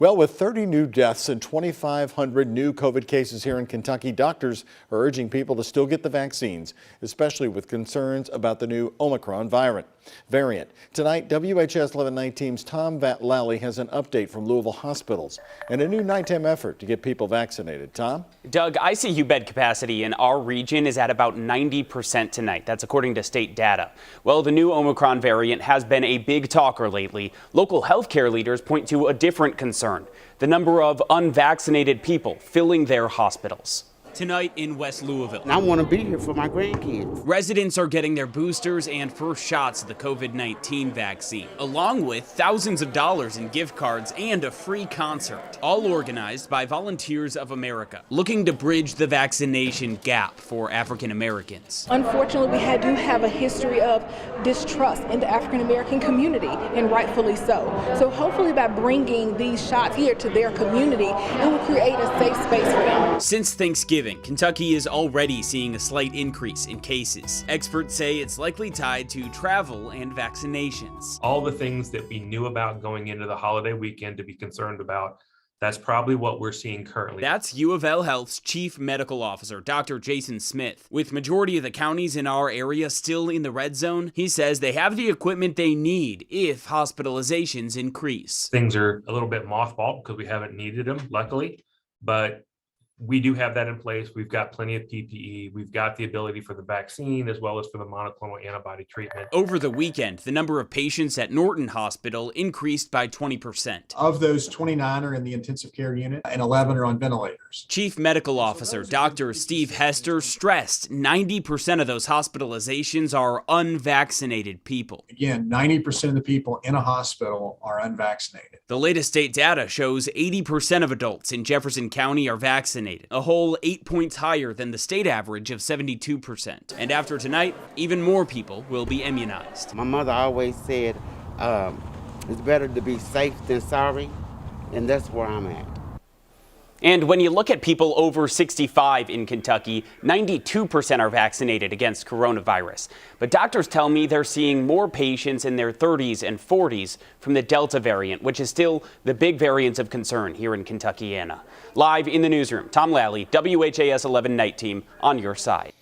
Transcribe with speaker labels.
Speaker 1: Well, with 30 new deaths and 2,500 new COVID cases here in Kentucky, doctors are urging people to still get the vaccines, especially with concerns about the new Omicron variant. Tonight, WHS 11 team's Tom Lally has an update from Louisville hospitals and a new nighttime effort to get people vaccinated. Tom?
Speaker 2: Doug, ICU bed capacity in our region is at about 90% tonight. That's according to state data. Well, the new Omicron variant has been a big talker lately. Local healthcare leaders point to a different concern: the number of unvaccinated people filling their hospitals. Tonight in West Louisville,
Speaker 3: I want to be here for my grandkids.
Speaker 2: Residents are getting their boosters and first shots of the COVID-19 vaccine, along with thousands of dollars in gift cards and a free concert, all organized by Volunteers of America, looking to bridge the vaccination gap for African Americans.
Speaker 4: Unfortunately, we do have a history of distrust in the African American community, and rightfully so. So hopefully by bringing these shots here to their community, it will create a safe space for them.
Speaker 2: Since Thanksgiving, Kentucky is already seeing a slight increase in cases. Experts say it's likely tied to travel and vaccinations.
Speaker 5: All the things that we knew about going into the holiday weekend to be concerned about, that's probably what we're seeing currently.
Speaker 2: That's U of L Health's Chief Medical Officer, Dr. Jason Smith. With majority of the counties in our area still in the red zone, he says they have the equipment they need if hospitalizations increase.
Speaker 5: Things are a little bit mothballed because we haven't needed them, luckily, but we do have that in place. We've got plenty of PPE. We've got the ability for the vaccine as well as for the monoclonal antibody treatment.
Speaker 2: Over the weekend, the number of patients at Norton Hospital increased by 20%.
Speaker 6: Of those, 29 are in the intensive care unit and 11 are on ventilators.
Speaker 2: Chief Medical Officer Dr. Steve Hester stressed 90% of those hospitalizations are unvaccinated people.
Speaker 6: Again, 90% of the people in a hospital are unvaccinated.
Speaker 2: The latest state data shows 80% of adults in Jefferson County are vaccinated, a whole 8 points higher than the state average of 72%. And after tonight, even more people will be immunized.
Speaker 3: My mother always said, it's better to be safe than sorry, and that's where I'm at.
Speaker 2: And when you look at people over 65 in Kentucky, 92% are vaccinated against coronavirus. But doctors tell me they're seeing more patients in their 30s and 40s from the Delta variant, which is still the big variant of concern here in Kentuckiana. Live in the newsroom, Tom Lally, WHAS 11 Night Team, on your side.